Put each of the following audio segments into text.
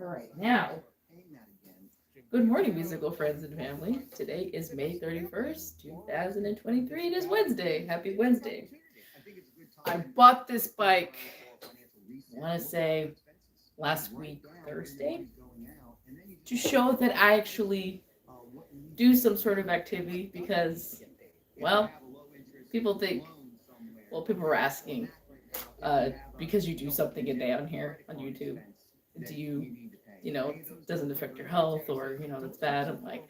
All right, now, good morning, musical friends and family. Today is May 31st, 2023. It is Wednesday. Happy Wednesday. I bought this bike, I want to say last week, Thursday, to show that I actually do some sort of activity because, well, people think, people were asking, because you do something a day on here on YouTube, do doesn't affect your health or, that's bad. I'm like,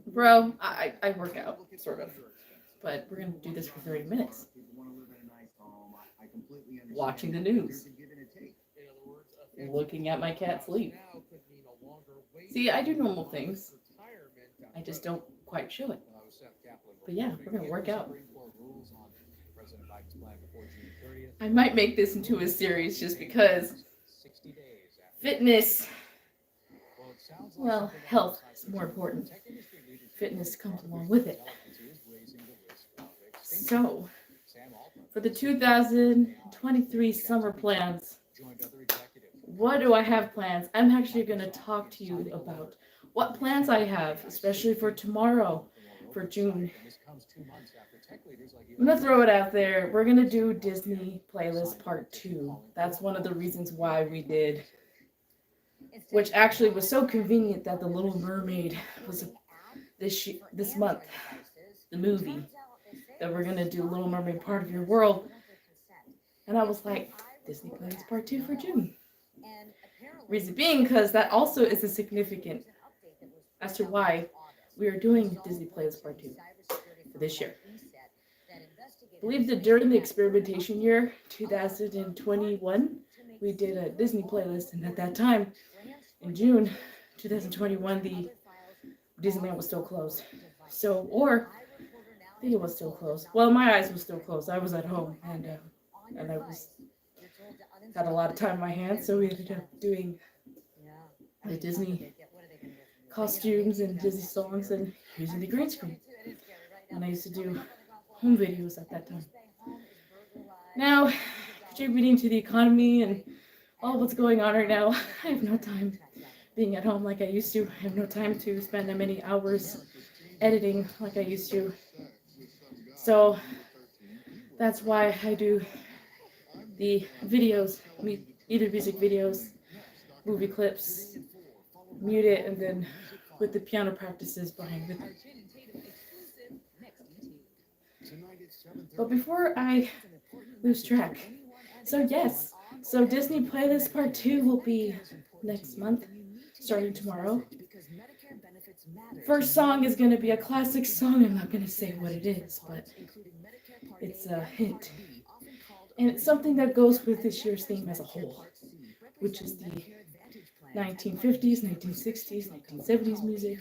bro, I work out, sort of. But we're going to do this for 30 minutes. Watching the news. Looking at my cat sleep. See, I do normal things. I just don't quite show it. But yeah, we're going to work out. I might make this into a series just because fitness, well, health is more important. Fitness comes along with it. So, for the 2023 summer plans, what do I have plans? I'm actually going to talk to you about what plans I have, especially for tomorrow, for June. I'm going to throw it out there. We're going to do Disney Playlist Part 2. That's one of the reasons why we did, which actually was so convenient that The Little Mermaid was this month, the movie, that we're going to do Little Mermaid Part of Your World. And I was like, Disney Playlist Part 2 for June. Reason being, because that also is a significant as to why we are doing Disney Playlist Part 2 for this year. I believe that during the experimentation year, 2021, we did a Disney playlist, and at that time, in June 2021, the Disneyland was still closed. I think it was still closed. Well, my eyes were still closed. I was at home, and I had a lot of time on my hands, so we ended up doing the Disney costumes and Disney songs and using the green screen. And I used to do home videos at that time. Now, contributing to the economy and all what's going on right now, I have no time being at home like I used to. I have no time to spend that many hours editing like I used to. So that's why I do the videos, either music videos, movie clips, mute it, and then with the piano practices behind with it. But before I lose track, so Disney Playlist Part 2 will be next month, starting tomorrow. First song is going to be a classic song. I'm not going to say what it is, but it's a hint. And it's something that goes with this year's theme as a whole, which is the 1950s, 1960s, 1970s music.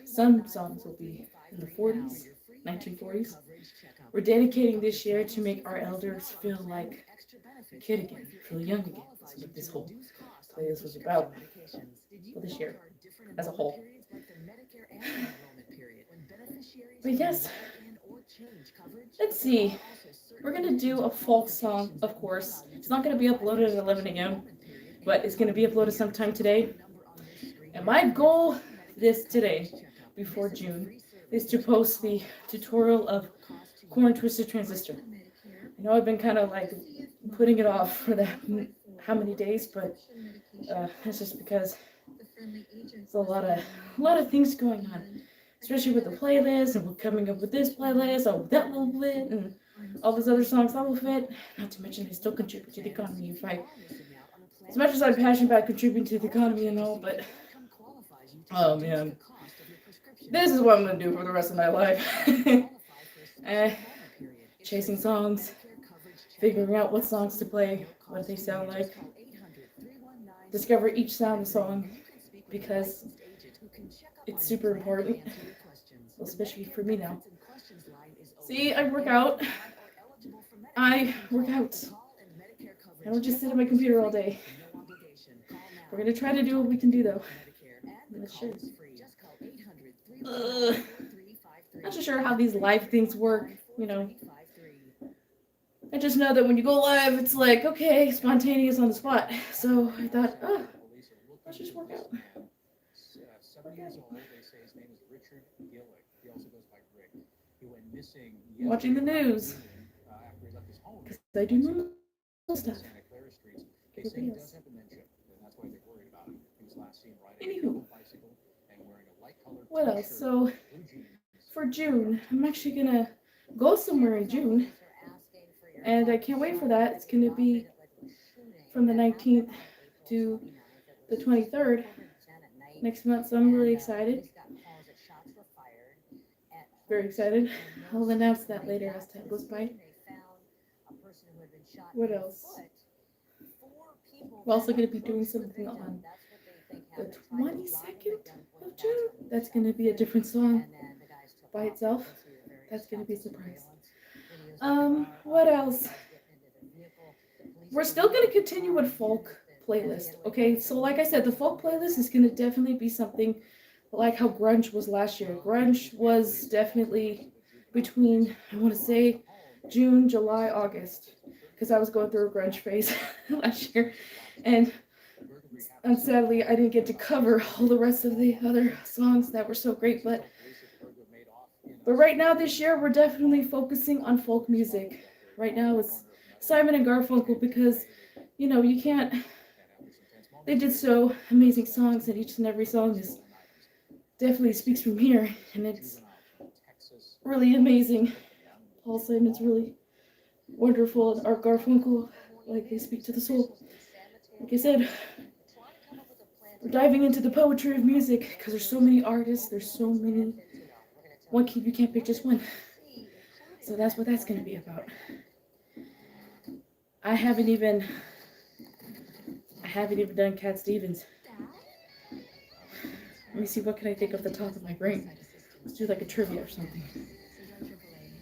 Some songs will be in the 40s, 1940s. We're dedicating this year to make our elders feel like a kid again, feel young again. That's what this whole playlist was about for this year as a whole. But yes, let's see. We're going to do a folk song, of course. It's not going to be uploaded at 11 a.m., but it's going to be uploaded sometime today. And my goal today, before June, is to post the tutorial of Corn Twisted Transistor. I know I've been kind of like putting it off for how many days, but it's just because there's a lot of things going on, especially with the playlist, and we're coming up with this playlist, that will fit, and all those other songs that will fit. Not to mention they still contribute to the economy. As much as I'm passionate about contributing to the economy and all, but oh man, this is what I'm gonna do for the rest of my life. Chasing songs, figuring out what songs to play, what they sound like, discover each sound of the song, because it's super important, especially for me now. See, I work out. I don't just sit at my computer all day. We're gonna try to do what we can do, though. I'm not sure. Not sure how these live things work, I just know that when you go live, it's like, okay, spontaneous on the spot. So I thought, let's just just work out. 7 years old. They say his name is Richard Gillick. He also goes by Rick. He went missing Watching the news. after he left his home. Because I do normal stuff. Santa Clara streets. They say he does have dementia, and that's why they're worried about him. He was last seen riding a bicycle and wearing a light-colored what else? So for June, I'm actually gonna go somewhere in June, and I can't wait for that. It's gonna be from the 19th to the 23rd next month, so I'm really excited. Very excited. I'll announce that later as time goes by. What else? We're also going to be doing something on the 22nd of June. That's going to be a different song by itself. That's going to be a surprise. What else? We're still going to continue with folk playlist. Okay, so like I said, the folk playlist is going to definitely be something like how grunge was last year. Grunge was definitely between, I want to say, June, July, August, because I was going through a grunge phase last year, and sadly I didn't get to cover all the rest of the other songs that were so great, but right now this year we're definitely focusing on folk music. Right now it's Simon and Garfunkel, because you know, you can't, they did so amazing songs, and each and every song is definitely speaks from here, and it's really amazing. Paul Simon's really wonderful, and Art Garfunkel, like, they speak to the soul. Like I said, we're diving into the poetry of music, because there's so many artists, there's so many, you can't pick just one. So that's what that's going to be about. I haven't even done Cat Stevens. Let me see, what can I think off the top of my brain? Let's do like a trivia or something.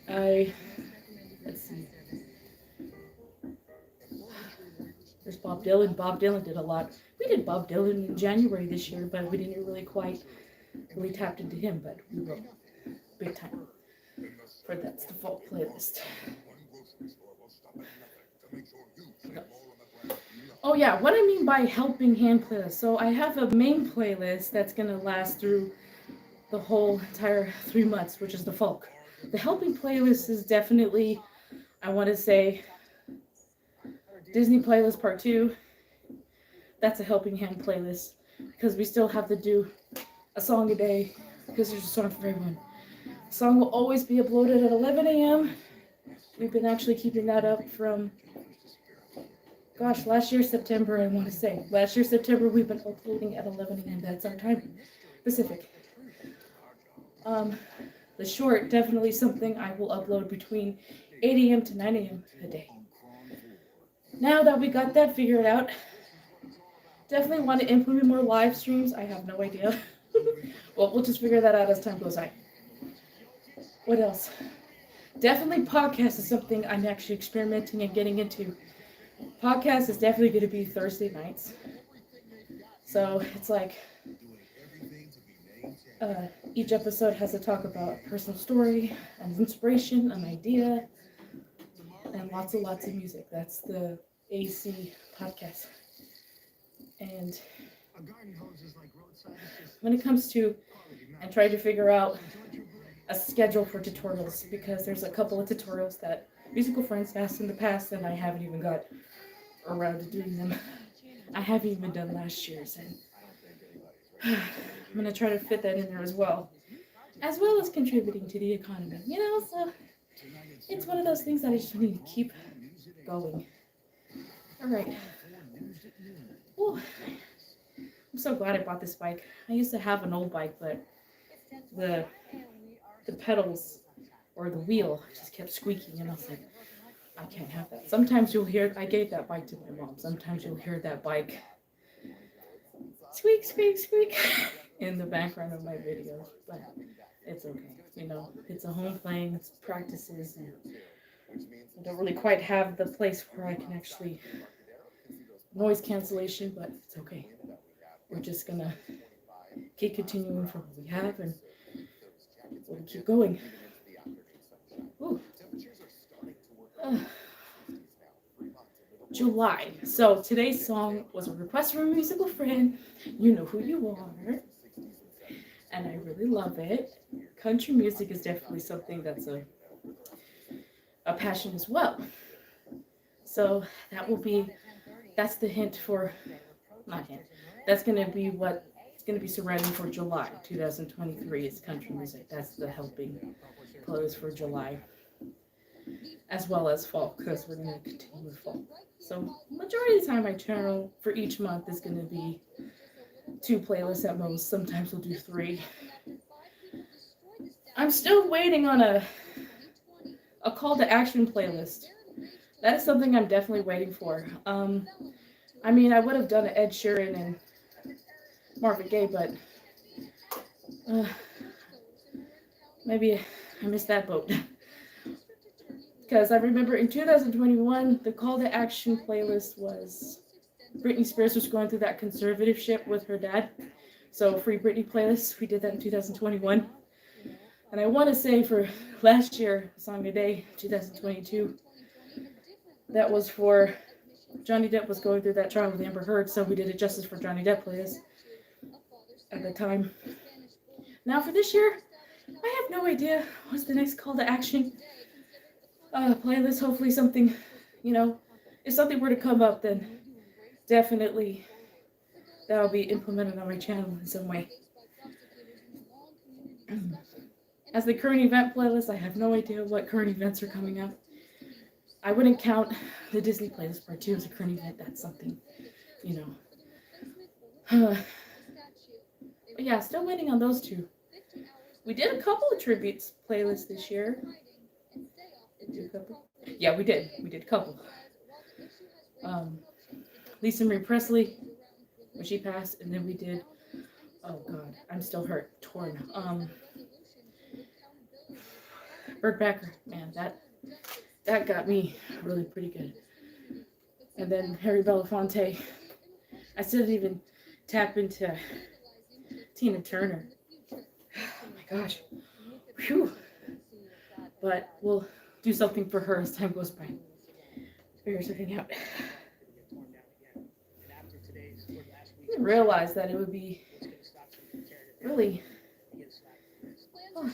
Let's see. There's Bob Dylan. Bob Dylan did a lot. We did Bob Dylan in January this year, but we didn't really tapped into him, but we will big time. For that's the folk playlist. Oh yeah, what I mean by helping hand playlist. So I have a main playlist that's gonna last through the whole entire 3 months, which is the folk. The helping playlist is definitely, I want to say, Disney playlist part 2. That's a helping hand playlist, because we still have to do a song a day, because there's a song for everyone. The song will always be uploaded at 11 a.m. We've been actually keeping that up from, last year September, I want to say. Last year September, we've been uploading at 11 a.m. That's our time, Pacific. The short, definitely something I will upload between 8 a.m. to 9 a.m. a day. Now that we got that figured out, definitely want to implement more live streams. I have no idea. Well, we'll just figure that out as time goes by. What else? Definitely podcast is something I'm actually experimenting and getting into. Podcast is definitely going to be Thursday nights. So it's like each episode has to talk about a personal story, an inspiration, an idea, and lots of music. That's the AC podcast. And when it comes to, and try to figure out a schedule for tutorials, because there's a couple of tutorials that musical friends asked in the past, and I haven't even got around to doing them. I haven't even done last year's, and I'm going to try to fit that in there as well as contributing to the economy, you know, so it's one of those things that I just need to keep going. All right. Ooh. I'm so glad I bought this bike. I used to have an old bike, but the pedals or the wheel just kept squeaking, and I was like, I can't have that. Sometimes you'll hear, I gave that bike to my mom, sometimes you'll hear that bike squeak, squeak, squeak in the background of my videos, but it's okay. You know, it's a home playing, it's practices, and I don't really quite have the place where I can actually noise cancellation, but it's okay. We're just gonna keep continuing from what we have, and we'll keep going. Ooh. July. So today's song was a request from a musical friend. You know who you are. And I really love it. Country music is definitely something that's a passion as well. So that's the hint for, not hint, that's going to be what it's going to be surrounding for July 2023 is country music. That's the helping close for July, as well as fall, because we're going to continue with fall. So majority of the time my channel for each month is going to be 2 playlists at most. Sometimes we'll do 3. I'm still waiting on a call to action playlist. That is something I'm definitely waiting for. I mean, I would have done an Ed Sheeran and Marvin Gaye, but maybe I missed that boat. Because I remember in 2021, the call to action playlist was Britney Spears was going through that conservatorship with her dad. So Free Britney playlist, we did that in 2021. And I want to say for last year, Song a Day, 2022, that was for Johnny Depp was going through that trial with Amber Heard, so we did a Justice for Johnny Depp playlist at the time. Now for this year, I have no idea what's the next call to action playlist. Hopefully something, if something were to come up, then definitely that'll be implemented on my channel in some way. As the current event playlist, I have no idea what current events are coming up. I wouldn't count the Disney playlist part 2 as a current event. That's something, But yeah, still waiting on those 2. We did a couple of tributes playlists this year. Yeah, we did. We did a couple. Lisa Marie Presley, when she passed, and then we did, oh God, I'm still hurt, torn. Burt Becker, man, that got me really pretty good. And then Harry Belafonte. I still didn't even tap into Tina Turner. Oh my gosh. Whew. But we'll do something for her as time goes by. Figure something out. I didn't realize that it would be really... Oh,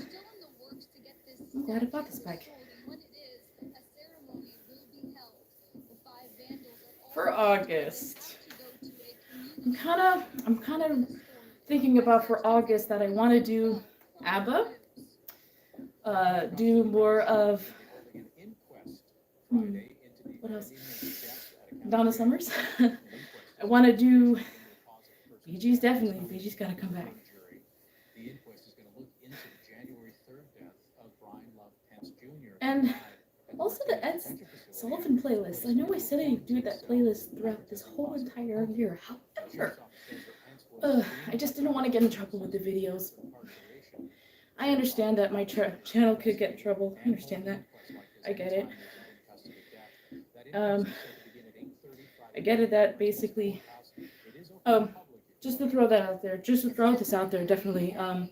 I'm glad I bought this bike. For August, I'm kind of thinking about for August that I want to do ABBA, do more of what else? Donna Summers. I want to do Bee Gees, definitely. Bee Gees got to come back. And also the Ed Sullivan playlist. I know I said I'd do that playlist throughout this whole entire year. However, I just didn't want to get in trouble with the videos. I understand that my channel could get in trouble. I understand that. I get it. I get it that basically, just to throw that out there, just to throw this out there, definitely, I'm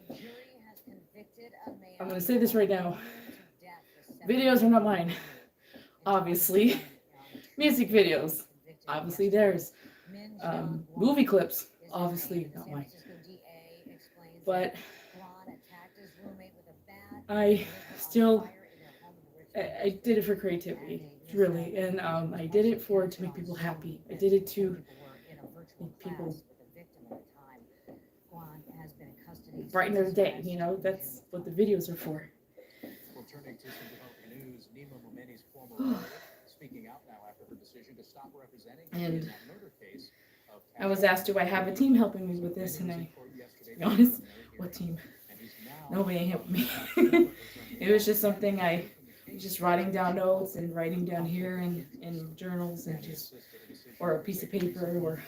going to say this right now. Videos are not mine, obviously. Music videos, obviously theirs. Movie clips, obviously not mine. But I did it for creativity, really, and I did it to make people happy. I did it to make people brighten their day, that's what the videos are for. And I was asked, do I have a team helping me with this? And to be honest, what team? Nobody ain't helping me. It was just something I was just writing down notes and writing down here in journals and or a piece of paper or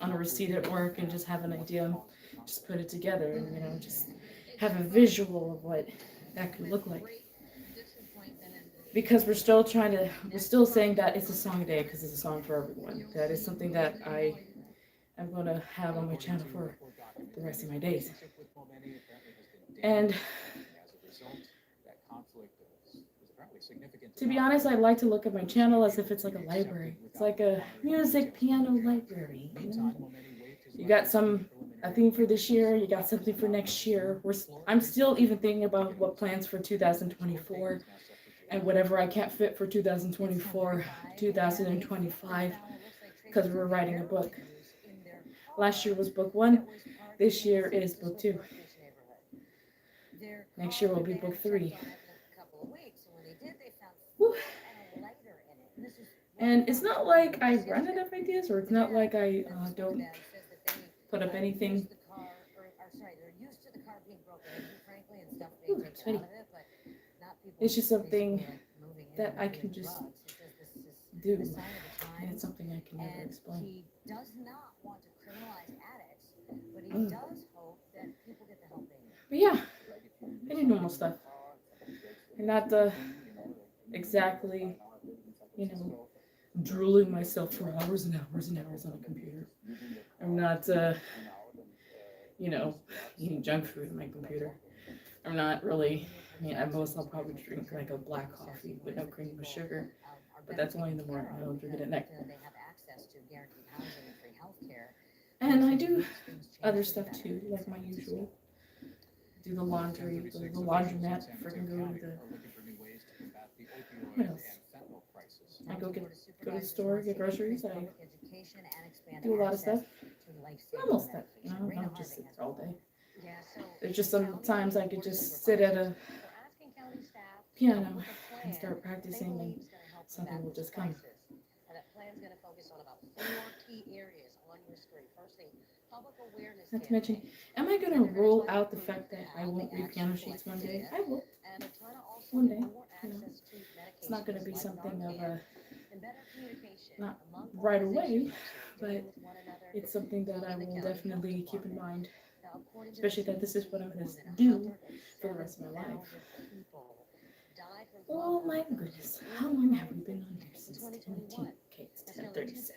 on a receipt at work and just have an idea and just put it together and, just have a visual of what that could look like. Because we're still saying that it's a song a day because it's a song for everyone. That is something that I am going to have on my channel for the rest of my days. And significant To be honest, I like to look at my channel as if it's like a library. It's like a music piano library. You got a theme for this year. You got something for next year. I'm still even thinking about what plans for 2024 and whatever I can't fit for 2024, 2025, because we're writing a book. Last year was book 1. This year is book 2. Next year will be book 3. Whew. And it's not like I run out of ideas, or it's not like I don't put up anything. Ooh, sweaty. It's just something that I can just do, and it's something I can never explain. But yeah, I do normal stuff. I'm not exactly, drooling myself for hours and hours and hours on a computer. I'm not, eating junk food on my computer. I'm not really, at most I'll probably drink like a black coffee with no cream or sugar, but that's only in the morning. I don't drink it at night. And I do other stuff too, like my usual. Do the laundry, the laundromat, freaking go to the, what else? I go to the store, get groceries, I do a lot of stuff. Normal stuff, I don't just sit there all day. There's just sometimes I could just sit at a piano and start practicing, and something will just come. Not to mention, am I going to rule out the fact that I won't read piano sheets one day? I will. One day. It's not going to be something of a, not right away, but it's something that I will definitely keep in mind. Especially that this is what I'm going to do for the rest of my life. Oh my goodness, how long have we been on here? Since 10:18. Okay, it's 10:37.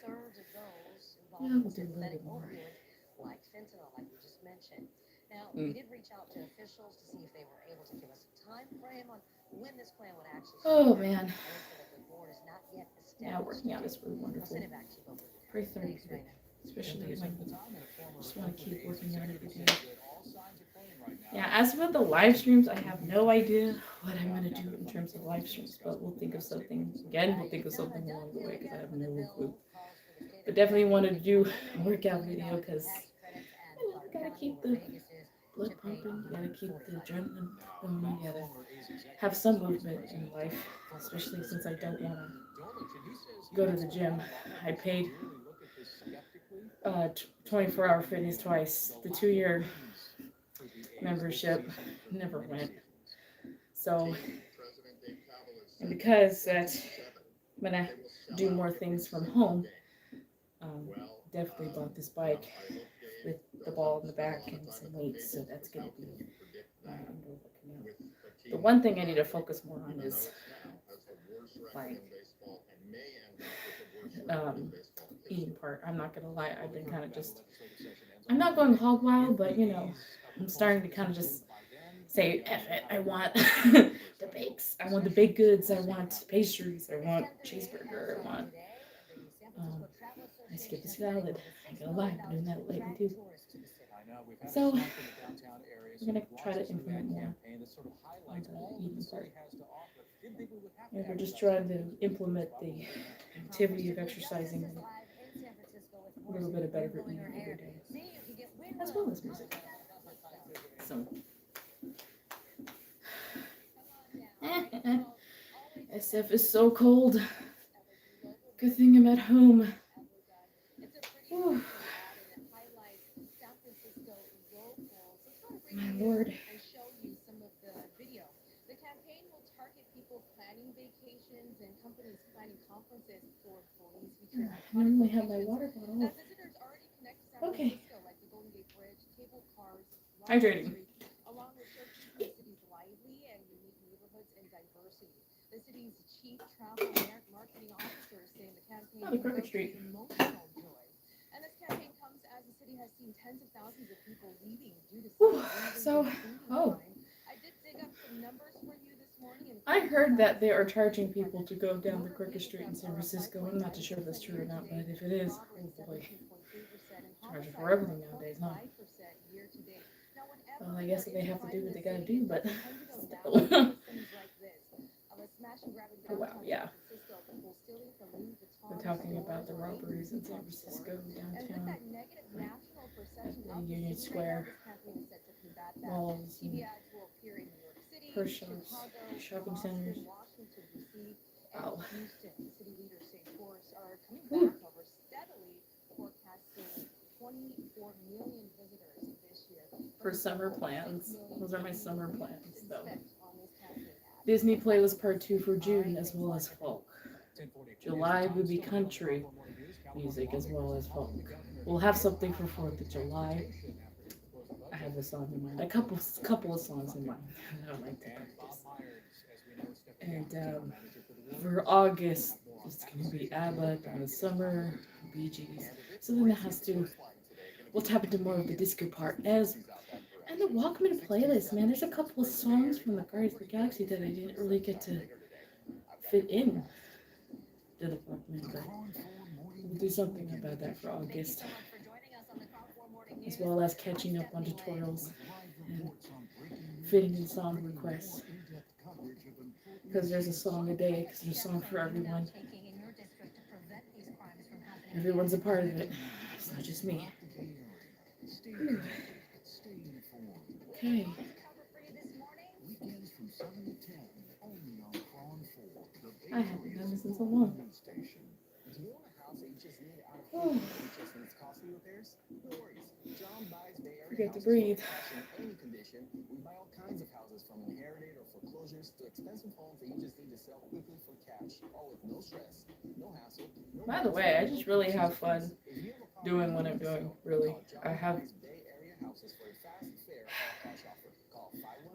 Yeah, we'll do a little bit more. Oh man. Yeah, working out is really wonderful. Very therapeutic. Especially when you just want to keep working out every day. Yeah, as for the live streams, I have no idea what I'm going to do in terms of live streams, but we'll think of something. Again, we'll think of something along the way because I have no clue. But definitely wanted to do a workout video because, you gotta keep the blood pumping, you gotta keep the adrenaline going, you gotta have some movement in life, especially since I don't want to go to the gym. I paid 24-hour fitness twice. The 2-year membership never went. So, and because that I'm gonna do more things from home, definitely bought this bike with the ball in the back and some weights, so that's gonna be the one thing I need to focus more on is like eating part. I'm not gonna lie, I've been kind of just, I'm not going hog wild, but I'm starting to kind of just say, F it, I want the bakes, I want the baked goods, I want pastries, I want cheeseburger, I want I skipped a salad. I ain't gonna lie, I've been doing that lately too. So we're gonna try to implement more on the eating part. And we're just trying to implement the activity of exercising and a little bit of better eating every day, as well as music. So SF is so cold. Good thing I'm at home. Whew. My lord. I normally have my water bottle. Okay. Hydrating. Oh, the Crooked Street. Whew. So, I heard that they are charging people to go down the quickest street in San Francisco. I'm not too sure if that's true or not, but if it is, oh boy. Charging for everything nowadays, huh? Well, I guess they have to do what they gotta do, but still. Oh wow, yeah. We're talking about the robberies in San Francisco downtown, like at Union Square, malls, and purse shops, shopping centers. Wow. Whew. For summer plans, those are my summer plans, though. Disney Playlist Part 2 for June as well as folk. July would be country music as well as folk. We'll have something for 4th of July. I have a song in mind, a couple of songs in mind that I would like to practice. And for August, it's going to be ABBA, Donna Summer, Bee Gees, something that has to, we'll tap into more of the disco part and the Walkman playlist, man. There's a couple of songs from the Guardians of the Galaxy that I didn't really get to fit in to the Walkman, but we'll do something about that for August, as well as catching up on tutorials and fitting in song requests, because there's a song a day, because there's a song for everyone. Everyone's a part of it. It's not just me. Okay. I haven't done this in so long. Oh. Forget to breathe. By the way, I just really have fun doing what I'm doing, really. I have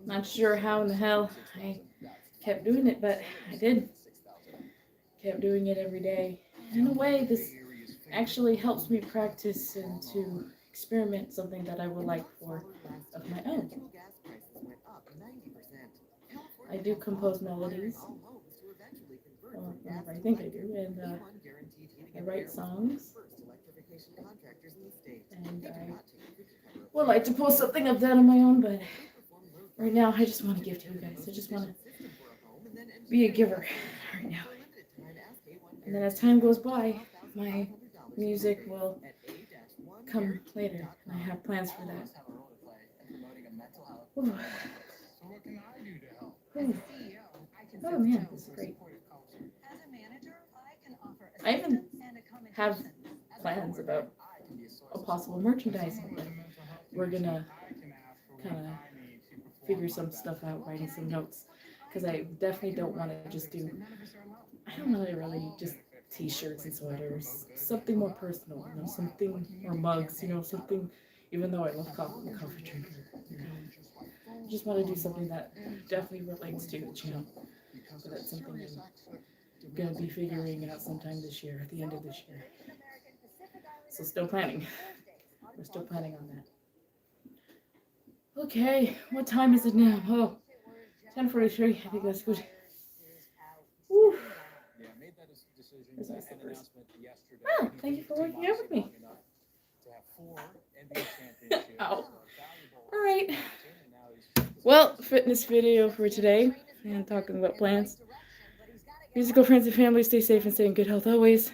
not sure how in the hell I kept doing it, but I did. Kept doing it every day. In a way, this actually helps me practice and to experiment something that I would like for of my own. I do compose melodies, whenever I think I do, and I write songs, and I would like to post something of that on my own, but right now I just want to give to you guys. I just want to be a giver right now. And then as time goes by, my music will come later, and I have plans for that. Ooh. Ooh. Oh man, this is great. I even have plans about a possible merchandising, but we're gonna kind of figure some stuff out, writing some notes, because I definitely don't want to just do, I don't want to really just t-shirts and sweaters, something more personal, you know, something, or mugs, you know, something, even though I love coffee, I'm a coffee drinker, you know. I just want to do something that definitely relates to the channel, so that's something I'm going to be figuring out sometime this year, at the end of this year. So still planning. We're still planning on that. Okay, what time is it now? Oh, 10:43. I think that's good. Woo. There's my slippers. Oh, thank you for working out with me. Ow. All right. Well, fitness video for today, and talking about plans. Musical friends and family, stay safe and stay in good health always.